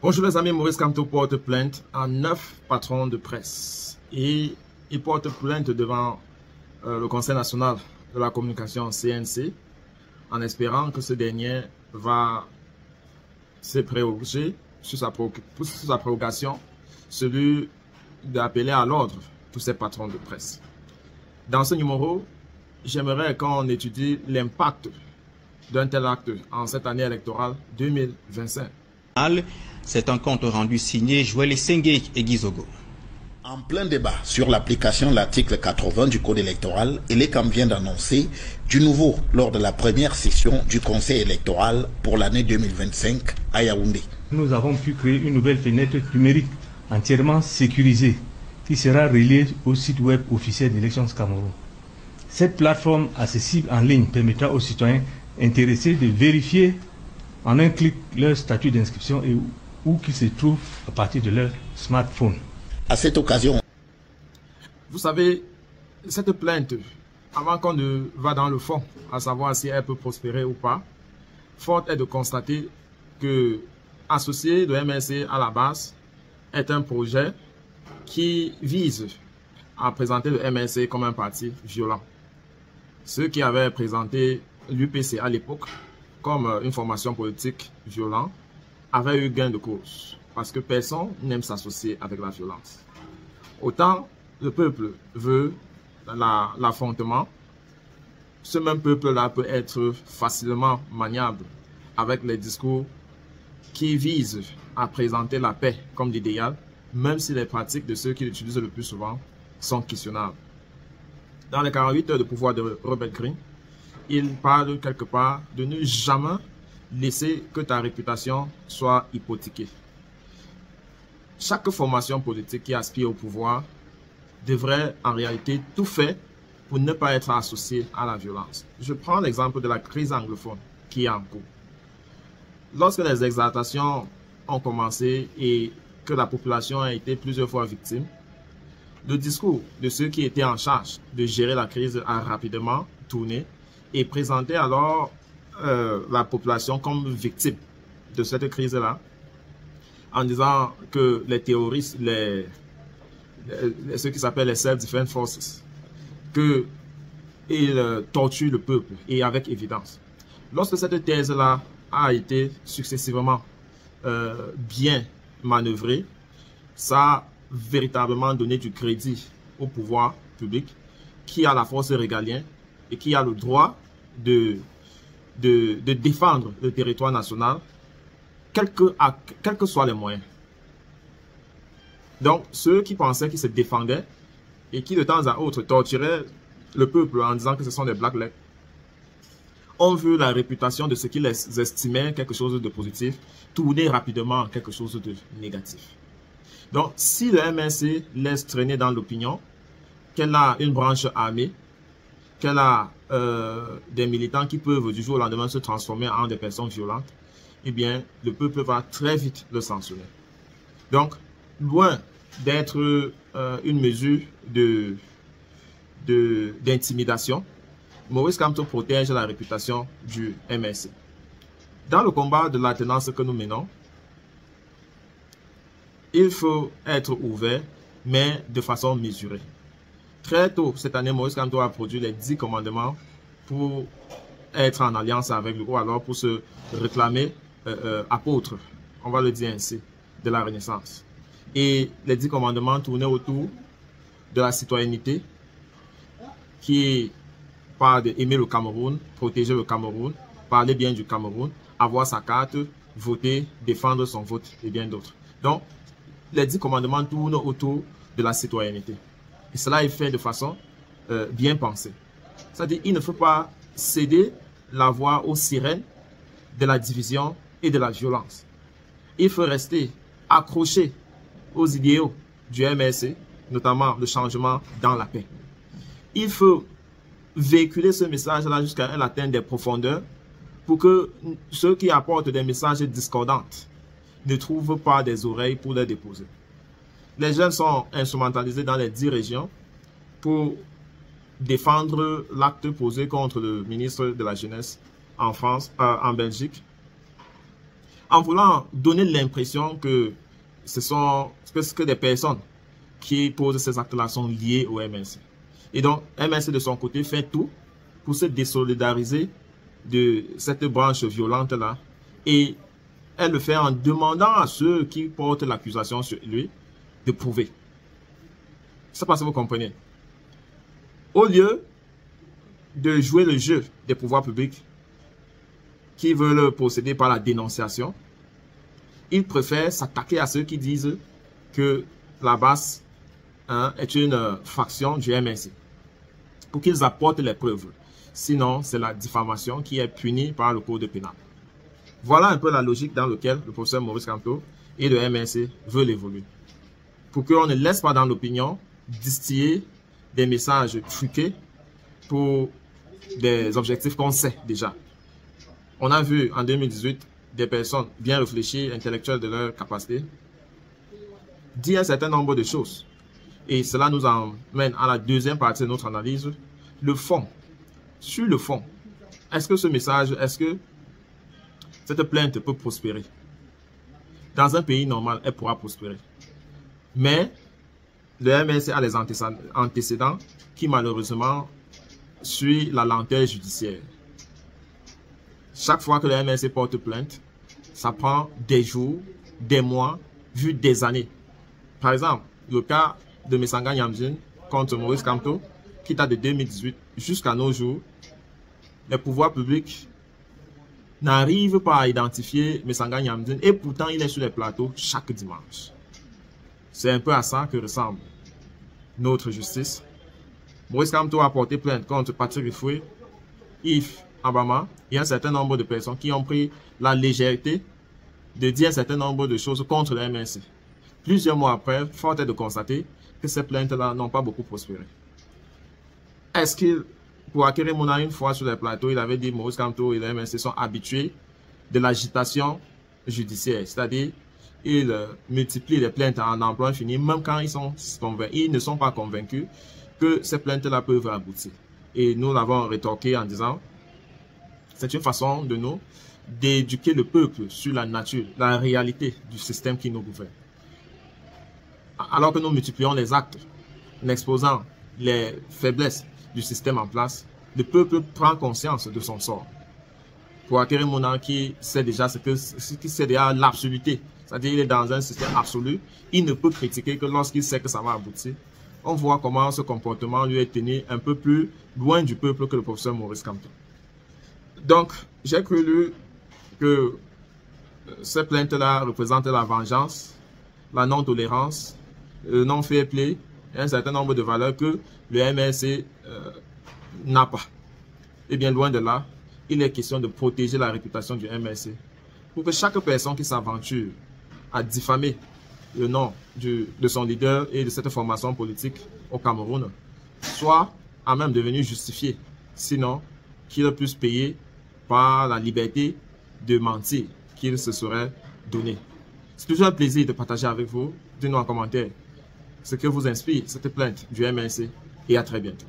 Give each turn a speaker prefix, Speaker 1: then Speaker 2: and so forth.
Speaker 1: Bonjour les amis, Maurice Kamto porte plainte à 9 patrons de presse et il porte plainte devant le Conseil national de la communication CNC en espérant que ce dernier va se préroger sur sa prérogation, celui d'appeler à l'ordre tous ces patrons de presse. Dans ce numéro, j'aimerais qu'on étudie l'impact d'un tel acte en cette année électorale 2025.
Speaker 2: C'est un compte rendu signé Joël Sengé et Gizogo.
Speaker 3: En plein débat sur l'application de l'article 80 du Code électoral, Elekam vient d'annoncer du nouveau lors de la première session du Conseil électoral pour l'année 2025 à Yaoundé.
Speaker 4: Nous avons pu créer une nouvelle fenêtre numérique entièrement sécurisée qui sera reliée au site web officiel d'Elections Cameroun. Cette plateforme accessible en ligne permettra aux citoyens intéressés de vérifier en un clic leur statut d'inscription et où qu'ils se trouvent à partir de leur smartphone.
Speaker 3: À cette occasion,
Speaker 1: vous savez, cette plainte, avant qu'on ne va dans le fond, à savoir si elle peut prospérer ou pas, forte est de constater que associer le MLC à la base est un projet qui vise à présenter le MLC comme un parti violent. Ceux qui avaient présenté l'UPC à l'époque comme une formation politique violente avaient eu gain de cause parce que personne n'aime s'associer avec la violence. Autant le peuple veut l'affrontement, ce même peuple-là peut être facilement maniable avec les discours qui visent à présenter la paix comme l'idéal, même si les pratiques de ceux qui l'utilisent le plus souvent sont questionnables. Dans les 48 heures de pouvoir de Robert Greene, il parle quelque part de ne jamais laisser que ta réputation soit hypothéquée. Chaque formation politique qui aspire au pouvoir devrait en réalité tout faire pour ne pas être associée à la violence. Je prends l'exemple de la crise anglophone qui est en cours. Lorsque les exaltations ont commencé et que la population a été plusieurs fois victime, le discours de ceux qui étaient en charge de gérer la crise a rapidement tourné et présentait alors la population comme victime de cette crise-là, en disant que les terroristes, ceux qui s'appellent les Self-Defense Forces, qu'ils torturent le peuple, et avec évidence. Lorsque cette thèse-là a été successivement bien manœuvrée, ça a véritablement donné du crédit au pouvoir public qui a la force régalienne et qui a le droit de défendre le territoire national, quels que soient les moyens. Donc, ceux qui pensaient qu'ils se défendaient et qui de temps à autre torturaient le peuple en disant que ce sont des black legs, ont vu la réputation de ce qu'ils estimaient quelque chose de positif tourner rapidement en quelque chose de négatif. Donc, si le MLC laisse traîner dans l'opinion qu'elle a une branche armée, qu'elle a des militants qui peuvent du jour au lendemain se transformer en des personnes violentes, eh bien, le peuple va très vite le sanctionner. Donc, loin d'être une mesure d'intimidation, Maurice Kamto protège la réputation du MLC. Dans le combat de l'alternance que nous menons, il faut être ouvert, mais de façon mesurée. Très tôt cette année, Maurice Kamto a produit les 10 commandements pour être en alliance avec le ou alors pour se réclamer apôtre, on va le dire ainsi, de la Renaissance. Et les 10 commandements tournaient autour de la citoyenneté qui parle d'aimer le Cameroun, protéger le Cameroun, parler bien du Cameroun, avoir sa carte, voter, défendre son vote et bien d'autres. Donc, les 10 commandements tournent autour de la citoyenneté. Et cela est fait de façon bien pensée. C'est-à-dire qu'il ne faut pas céder la voix aux sirènes de la division et de la violence. Il faut rester accroché aux idéaux du MLC, notamment le changement dans la paix. Il faut véhiculer ce message-là jusqu'à ce qu'il atteigne des profondeurs pour que ceux qui apportent des messages discordants ne trouvent pas des oreilles pour les déposer. Les jeunes sont instrumentalisés dans les 10 régions pour défendre l'acte posé contre le ministre de la Jeunesse en France, en Belgique, en voulant donner l'impression que ce sont que des personnes qui posent ces actes-là sont liées au MNC. Et donc, MNC de son côté fait tout pour se désolidariser de cette branche violente-là. Et elle le fait en demandant à ceux qui portent l'accusation sur lui de prouver. Je ne sais pas si vous comprenez. Au lieu de jouer le jeu des pouvoirs publics qui veulent procéder par la dénonciation, ils préfèrent s'attaquer à ceux qui disent que la BAS est une faction du MNC pour qu'ils apportent les preuves. Sinon, c'est la diffamation qui est punie par le code pénal. Voilà un peu la logique dans laquelle le professeur Maurice Kamto et le MNC veulent évoluer. Pour qu'on ne laisse pas dans l'opinion distiller des messages truqués pour des objectifs qu'on sait déjà. On a vu en 2018 des personnes bien réfléchies, intellectuelles de leur capacité, dire un certain nombre de choses. Et cela nous emmène à la deuxième partie de notre analyse, le fond. Sur le fond, est-ce que ce message, est-ce que cette plainte peut prospérer? Dans un pays normal, elle pourra prospérer. Mais le MNC a les antécédents qui malheureusement suivent la lenteur judiciaire. Chaque fois que le MNC porte plainte, ça prend des jours, des mois, vu des années. Par exemple, le cas de Mesanga Nyamdjin contre Maurice Kamto, qui date de 2018 jusqu'à nos jours, les pouvoirs publics n'arrivent pas à identifier Mesanga Nyamdjin et pourtant il est sur les plateaux chaque dimanche. C'est un peu à ça que ressemble notre justice. Maurice Kamto a porté plainte contre Patrick Rifoué, Yves Abama et un certain nombre de personnes qui ont pris la légèreté de dire un certain nombre de choses contre le MNC. Plusieurs mois après, force est de constater que ces plaintes-là n'ont pas beaucoup prospéré. Est-ce qu'il, pour acquérir mon âme une fois sur les plateaux, il avait dit que Maurice Kamto et le MNC sont habitués de l'agitation judiciaire, c'est-à-dire ils multiplient les plaintes en emploi infini, même quand ils ne sont pas convaincus que ces plaintes-là peuvent aboutir. Et nous l'avons rétorqué en disant, c'est une façon de nous d'éduquer le peuple sur la nature, la réalité du système qui nous gouverne. Alors que nous multiplions les actes, en exposant les faiblesses du système en place, le peuple prend conscience de son sort. Pour acquérir mon âme qui sait déjà l'absoluté, c'est-à-dire qu'il est dans un système absolu, il ne peut critiquer que lorsqu'il sait que ça va aboutir. On voit comment ce comportement lui est tenu un peu plus loin du peuple que le professeur Maurice Kamto. Donc, j'ai cru que ces plaintes-là représentent la vengeance, la non-tolérance, le non-fair play et un certain nombre de valeurs que le MNC n'a pas. Et bien loin de là, il est question de protéger la réputation du MNC pour que chaque personne qui s'aventure à diffamer le nom de son leader et de cette formation politique au Cameroun soit à même devenu justifié, sinon qu'il puisse payer par la liberté de mentir qu'il se serait donné. C'est toujours un plaisir de partager avec vous. Dites-nous en commentaire ce que vous inspire cette plainte du MNC et à très bientôt.